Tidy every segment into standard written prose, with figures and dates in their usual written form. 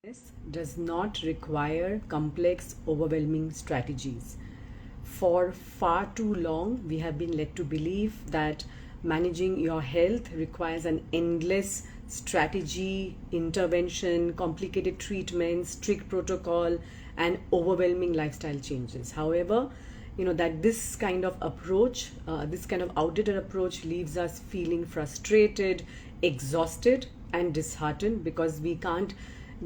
This does not require complex, overwhelming strategies. For far too long, we have been led to believe that managing your health requires an endless strategy, intervention, complicated treatments, strict protocol, and overwhelming lifestyle changes. However, that this kind of approach, this kind of outdated approach leaves us feeling frustrated, exhausted, and disheartened because we can't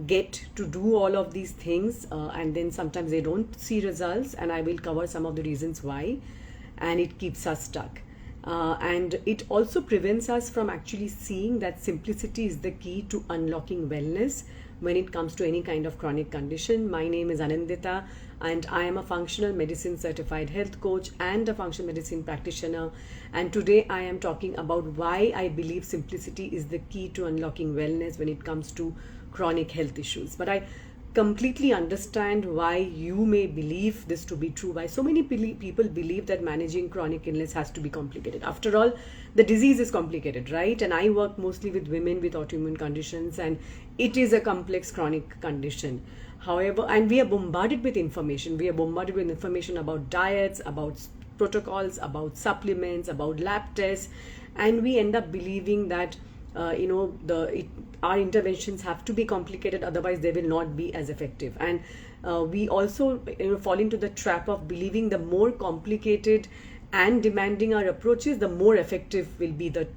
get to do all of these things, and then sometimes they don't see results, and I will cover some of the reasons why, and it keeps us stuck. And it also prevents us from actually seeing that simplicity is the key to unlocking wellness when it comes to any kind of chronic condition. My name is Anandita, and I am a functional medicine certified health coach and a functional medicine practitioner. And today I am talking about why I believe simplicity is the key to unlocking wellness when it comes to chronic health issues. But I completely understand why you may believe this to be true, why so many people believe that managing chronic illness has to be complicated. After all, the disease is complicated, right? And I work mostly with women with autoimmune conditions, and it is a complex chronic condition. However, and we are bombarded with information. We are bombarded with information about diets, about protocols, about supplements, about lab tests, and we end up believing that our interventions have to be complicated, otherwise they will not be as effective. And we also fall into the trap of believing the more complicated and demanding our approaches, the more effective will be the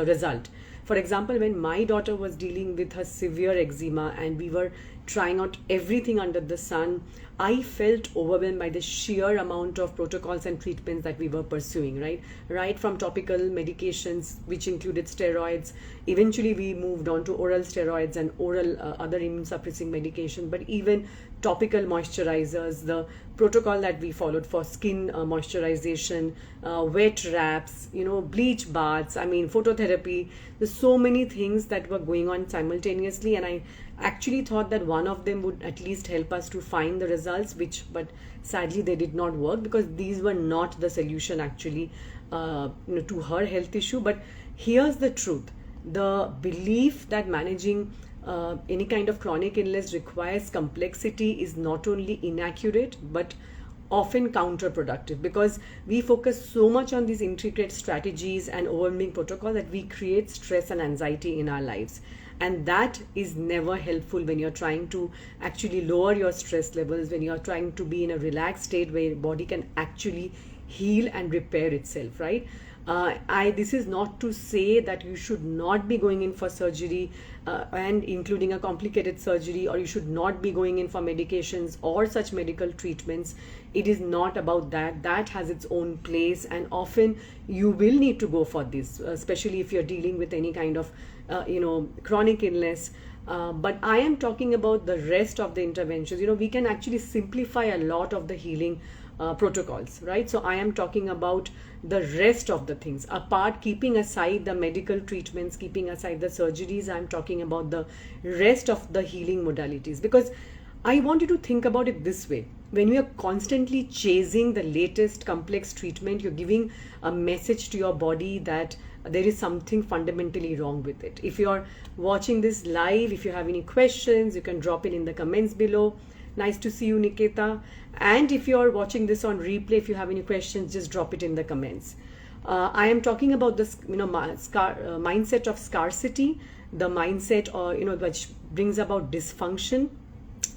result. For example, when my daughter was dealing with her severe eczema and we were trying out everything under the sun, I felt overwhelmed by the sheer amount of protocols and treatments that we were pursuing, right from topical medications, which included steroids. Eventually we moved on to oral steroids and oral other immune suppressing medication, but even topical moisturizers, the protocol that we followed for skin moisturization, wet wraps, bleach baths, phototherapy. There's so many things that were going on simultaneously, and I actually thought that one of them would at least help us to find the results, but sadly they did not work, because these were not the solution actually to her health issue. But here's the truth: the belief that managing any kind of chronic illness requires complexity is not only inaccurate but often counterproductive, because we focus so much on these intricate strategies and overwhelming protocol that we create stress and anxiety in our lives. And that is never helpful when you're trying to actually lower your stress levels, when you're trying to be in a relaxed state where your body can actually heal and repair itself, right? This is not to say that you should not be going in for surgery, and including a complicated surgery, or you should not be going in for medications or such medical treatments. It is not about that. That has its own place, and often you will need to go for this, especially if you're dealing with any kind of chronic illness. But I am talking about the rest of the interventions. We can actually simplify a lot of the healing protocols, right? So I am talking about the rest of the things, apart, keeping aside the medical treatments, keeping aside the surgeries. I'm talking about the rest of the healing modalities, because I want you to think about it this way: when you are constantly chasing the latest complex treatment, you're giving a message to your body that there is something fundamentally wrong with it. If you're watching this live, if you have any questions, you can drop it in the comments below. Nice to see you, Nikita. And if you're watching this on replay, if you have any questions, just drop it in the comments. I am talking about this mindset of scarcity, the mindset which brings about dysfunction,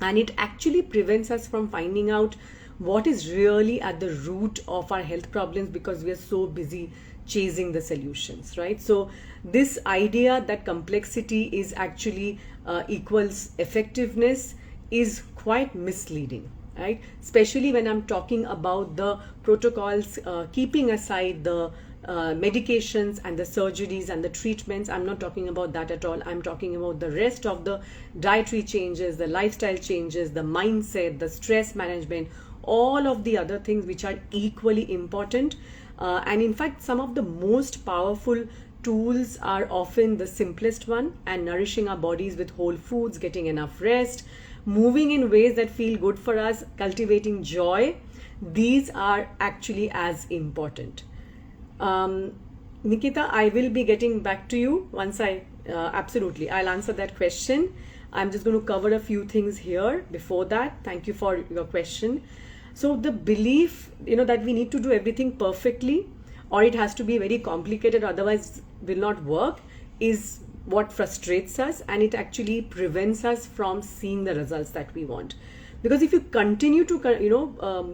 and it actually prevents us from finding out what is really at the root of our health problems, because we are so busy chasing the solutions, right? So this idea that complexity is actually equals effectiveness is quite misleading, right? Especially when I'm talking about the protocols, keeping aside the medications and the surgeries and the treatments. I'm not talking about that at all. I'm talking about the rest of the dietary changes, the lifestyle changes, the mindset, the stress management, all of the other things which are equally important. And in fact, some of the most powerful tools are often the simplest one, and nourishing our bodies with whole foods, getting enough rest, moving in ways that feel good for us, cultivating joy. These are actually as important. Nikita, I will be getting back to you once absolutely, I'll answer that question. I'm just going to cover a few things here. Before that, thank you for your question. So the belief, that we need to do everything perfectly, or it has to be very complicated, otherwise will not work, is what frustrates us, and it actually prevents us from seeing the results that we want. Because if you continue to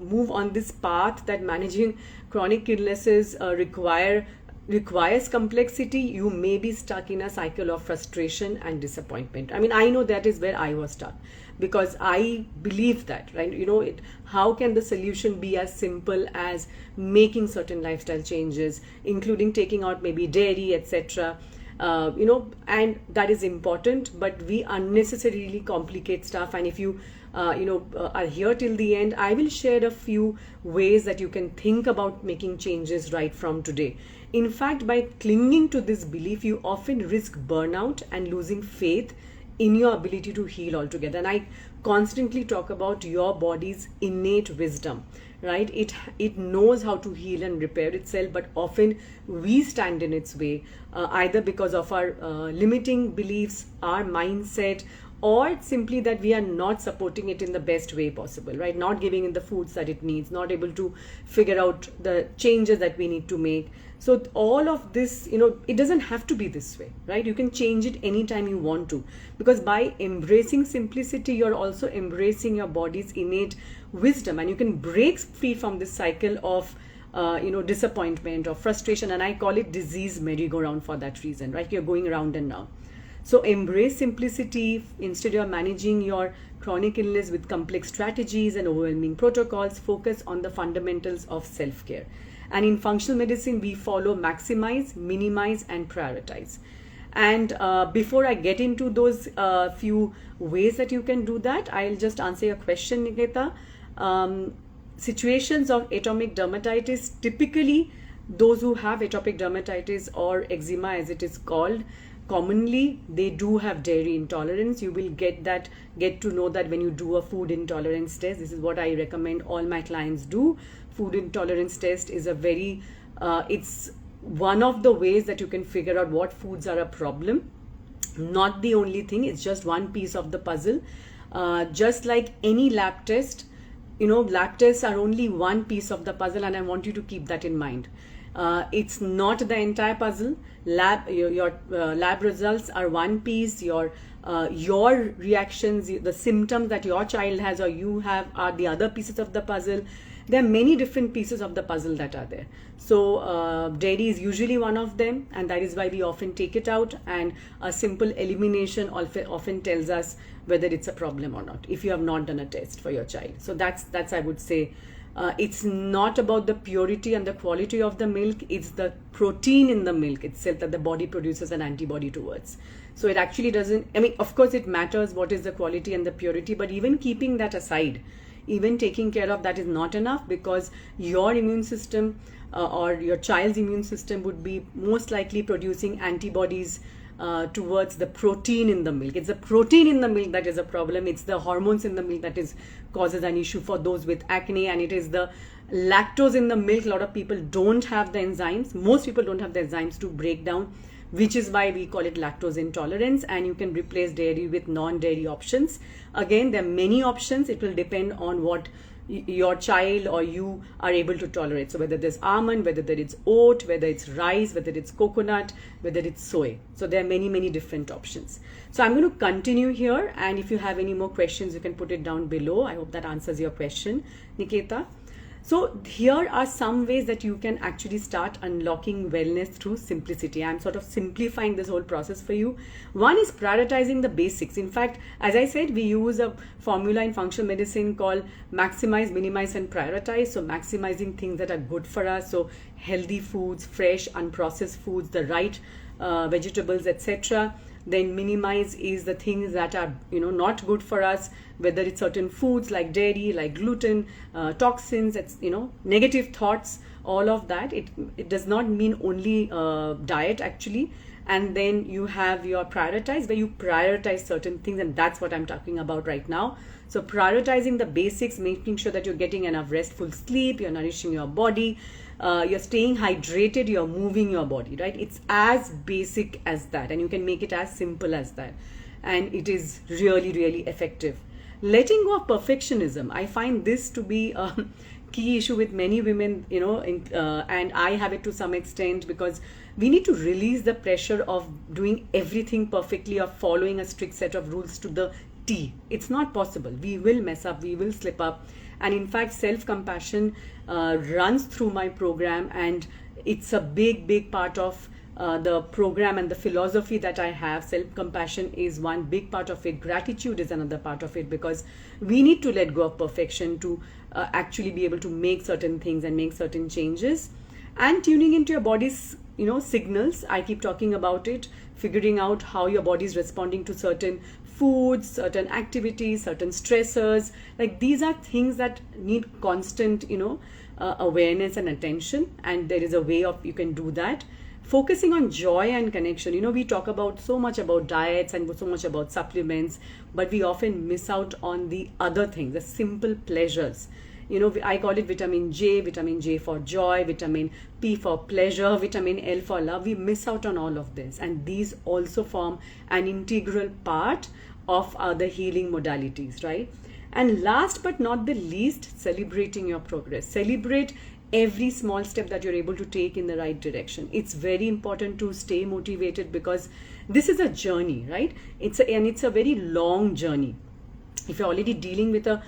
move on this path that managing chronic illnesses requires complexity, you may be stuck in a cycle of frustration and disappointment. I mean, I know that is where I was stuck, because I believe that, right? How can the solution be as simple as making certain lifestyle changes, including taking out maybe dairy, etc. And that is important, but we unnecessarily complicate stuff. And if you are here till the end, I will share a few ways that you can think about making changes right from today. In fact, by clinging to this belief, you often risk burnout and losing faith in your ability to heal altogether. And I constantly talk about your body's innate wisdom, right? It knows how to heal and repair itself, but often we stand in its way, either because of our limiting beliefs, our mindset, or it's simply that we are not supporting it in the best way possible, right? Not giving it the foods that it needs, not able to figure out the changes that we need to make. So all of this, it doesn't have to be this way, right? You can change it anytime you want to, because by embracing simplicity, you're also embracing your body's innate wisdom, and you can break free from this cycle of disappointment or frustration. And I call it disease merry-go-round for that reason, right? You're going round and round. So embrace simplicity. Instead of managing your chronic illness with complex strategies and overwhelming protocols, focus on the fundamentals of self-care. And in functional medicine, we follow maximize, minimize, and prioritize. And before I get into those few ways that you can do that, I'll just answer your question, Nikita. Situations of atopic dermatitis, typically those who have atopic dermatitis or eczema as it is called, commonly they do have dairy intolerance. You will get to know that when you do a food intolerance test. This is what I recommend all my clients do. Food intolerance test is it's one of the ways that you can figure out what foods are a problem. Not the only thing, it's just one piece of the puzzle. Just like any lab test, lab tests are only one piece of the puzzle, and I want you to keep that in mind. It's not the entire puzzle. Your lab results are one piece. Your reactions, the symptoms that your child has or you have are the other pieces of the puzzle. There are many different pieces of the puzzle that are there. So dairy is usually one of them, and that is why we often take it out, and a simple elimination often tells us whether it's a problem or not, if you have not done a test for your child. So that's I would say, it's not about the purity and the quality of the milk, it's the protein in the milk itself that the body produces an antibody towards. So it actually doesn't, of course it matters what is the quality and the purity, but even keeping that aside, even taking care of that is not enough, because your immune system or your child's immune system would be most likely producing antibodies towards the protein in the milk. It's the protein in the milk that is a problem. It's the hormones in the milk that causes an issue for those with acne, and it is the lactose in the milk. A lot of people don't have the enzymes. Most people don't have the enzymes to break down, which is why we call it lactose intolerance. And you can replace dairy with non-dairy options. Again, there are many options. It will depend on what your child or you are able to tolerate. So whether there's almond, whether there is oat, whether it's rice, whether it's coconut, whether it's soy. So there are many different options. So I'm going to continue here, and if you have any more questions, you can put it down below. I hope that answers your question, Nikita. So here are some ways that you can actually start unlocking wellness through simplicity. I'm sort of simplifying this whole process for you. One is prioritizing the basics. In fact, as I said, we use a formula in functional medicine called maximize, minimize, and prioritize. So maximizing things that are good for us. So healthy foods, fresh, unprocessed foods, the right vegetables, etc. Then minimize is the things that are not good for us, whether it's certain foods like dairy, like gluten, toxins, negative thoughts, all of that. It does not mean only diet actually. And then you have your prioritize, where you prioritize certain things, and that's what I'm talking about right now. So prioritizing the basics, making sure that you're getting enough restful sleep, you're nourishing your body, you're staying hydrated, you're moving your body, right? It's as basic as that, and you can make it as simple as that. and it is really, really effective. Letting go of perfectionism, I find this to be a key issue with many women, and I have it to some extent, because we need to release the pressure of doing everything perfectly or following a strict set of rules to the T. It's not possible. We will mess up, we will slip up. And in fact, self-compassion runs through my program, and it's a big part of the program and the philosophy that I have. Self-compassion is one big part of it. Gratitude is another part of it, because we need to let go of perfection to actually be able to make certain things and make certain changes. And tuning into your body's signals. I keep talking about it, figuring out how your body is responding to certain foods, certain activities, certain stressors. Like, these are things that need constant awareness and attention, and there is a way of you can do that. Focusing on joy and connection. We talk about so much about diets and so much about supplements, but we often miss out on the other things, the simple pleasures. I call it vitamin J for joy, vitamin P for pleasure, vitamin L for love. We miss out on all of this, and these also form an integral part of the healing modalities, right? And last but not the least, celebrating your progress. Celebrate every small step that you're able to take in the right direction. It's very important to stay motivated, because this is a journey, right? It's a very long journey. If you're already dealing with a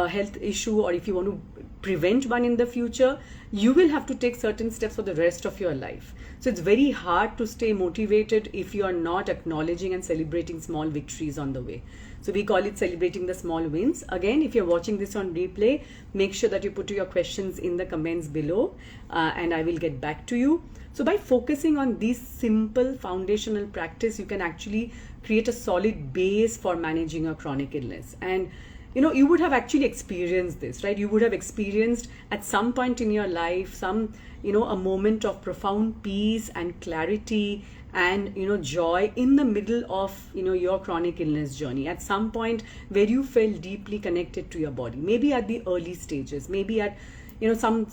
health issue, or if you want to prevent one in the future, you will have to take certain steps for the rest of your life. So it's very hard to stay motivated if you are not acknowledging and celebrating small victories on the way. So we call it celebrating the small wins. Again, if you're watching this on replay, make sure that you put your questions in the comments below, and I will get back to you. So by focusing on these simple foundational practice, you can actually create a solid base for managing a chronic illness. And you would have actually experienced this, right? You would have experienced at some point in your life a moment of profound peace and clarity and joy in the middle of your chronic illness journey, at some point where you felt deeply connected to your body, maybe at the early stages, maybe at some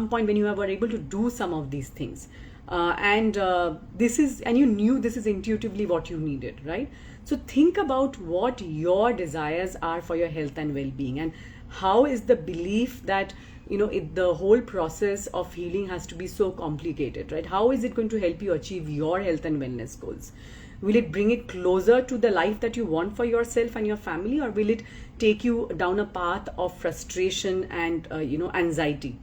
point when you were able to do some of these things, and you knew this is intuitively what you needed, right? So think about what your desires are for your health and well-being, and how is the belief that the whole process of healing has to be so complicated, right? How is it going to help you achieve your health and wellness goals? Will it bring it closer to the life that you want for yourself and your family, or will it take you down a path of frustration and anxiety?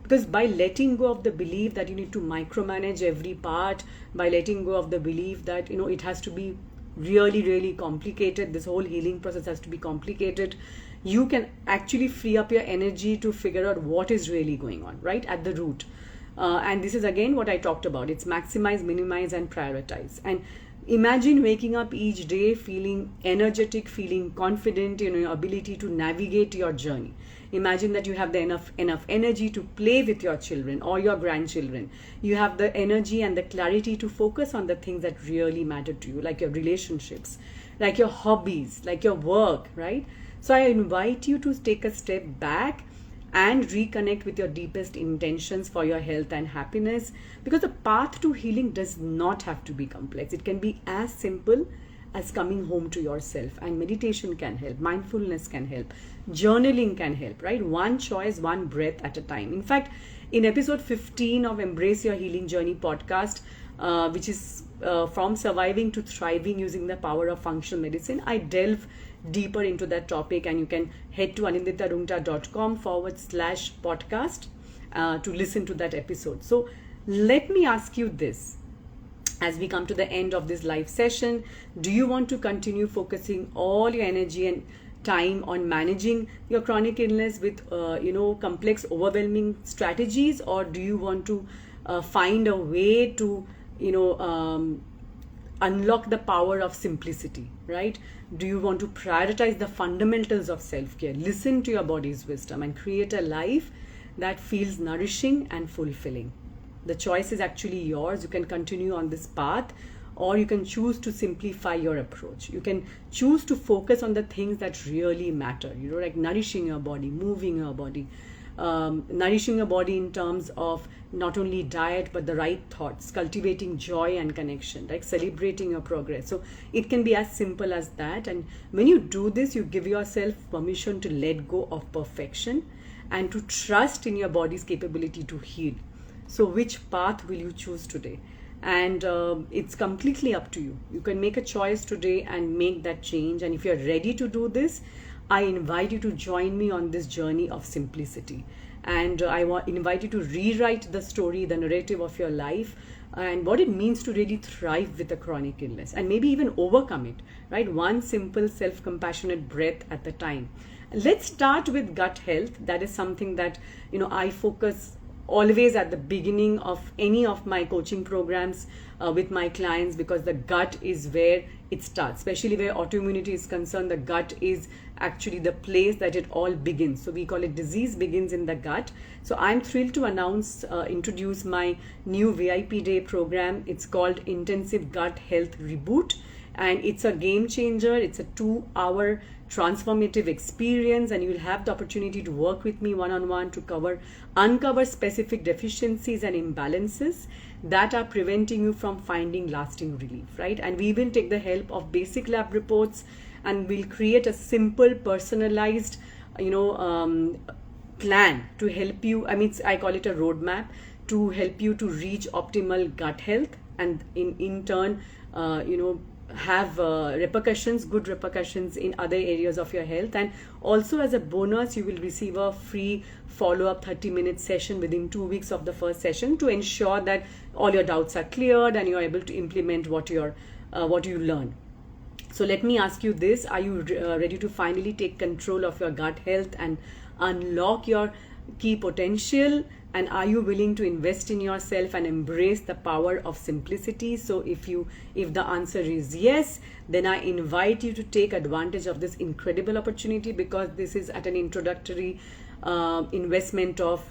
Because by letting go of the belief that you need to micromanage every part, by letting go of the belief that it has to be really, really complicated, this whole healing process has to be complicated, you can actually free up your energy to figure out what is really going on, right, at the root. And this is again what I talked about. It's maximize, minimize, and prioritize. And imagine waking up each day feeling energetic, feeling confident in your ability to navigate your journey. Imagine that you have the enough energy to play with your children or your grandchildren. You have the energy and the clarity to focus on the things that really matter to you, like your relationships, like your hobbies, like your work, right? So I invite you to take a step back and reconnect with your deepest intentions for your health and happiness, because the path to healing does not have to be complex. It can be as simple as coming home to yourself, and meditation can help, mindfulness can help, journaling can help, right? One choice, one breath at a time. In fact, in episode 15 of Embrace Your Healing Journey podcast, which is from surviving to thriving using the power of functional medicine, I delve deeper into that topic, and you can head to anindita.com/podcast to listen to that episode. So let me ask you this. As we come to the end of this live session, do you want to continue focusing all your energy and time on managing your chronic illness with complex, overwhelming strategies, or do you want to find a way to unlock the power of simplicity, right? Do you want to prioritize the fundamentals of self-care, listen to your body's wisdom, and create a life that feels nourishing and fulfilling? The choice is actually yours. You can continue on this path, or you can choose to simplify your approach. You can choose to focus on the things that really matter, like nourishing your body, moving your body, nourishing your body in terms of not only diet but the right thoughts, cultivating joy and connection, like celebrating your progress. So it can be as simple as that. And when you do this, you give yourself permission to let go of perfection and to trust in your body's capability to heal. So which path will you choose today? And it's completely up to you. You can make a choice today and make that change. And if you're ready to do this, I invite you to join me on this journey of simplicity. And I invite you to rewrite the story, the narrative of your life, and what it means to really thrive with a chronic illness and maybe even overcome it, right? One simple self-compassionate breath at a time. Let's start with gut health. That is something that, I focus always at the beginning of any of my coaching programs with my clients, because the gut is where it starts, especially where autoimmunity is concerned. The gut is actually the place that it all begins. So we call it disease begins in the gut. So I'm thrilled to introduce my new VIP day program. It's called Intensive Gut Health Reboot, and it's a game changer. It's a 2-hour transformative experience, and you will have the opportunity to work with me one-on-one to uncover specific deficiencies and imbalances that are preventing you from finding lasting relief, right? And we will take the help of basic lab reports, and we'll create a simple personalized plan to help you. I call it a roadmap to help you to reach optimal gut health, and in turn have good repercussions in other areas of your health. And also, as a bonus, you will receive a free follow-up 30-minute session within 2 weeks of the first session to ensure that all your doubts are cleared and you're able to implement what you learn. So let me ask you this: are you ready to finally take control of your gut health and unlock your key potential? And are you willing to invest in yourself and embrace the power of simplicity? So if the answer is yes, then I invite you to take advantage of this incredible opportunity, because this is at an introductory investment of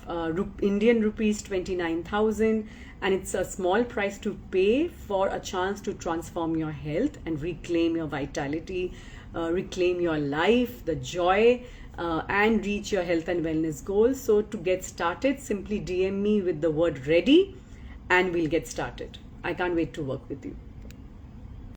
Indian rupees 29,000, and it's a small price to pay for a chance to transform your health and reclaim your vitality, reclaim your life, the joy, and reach your health and wellness goals. So to get started, simply DM me with the word ready and we'll get started. I can't wait to work with you.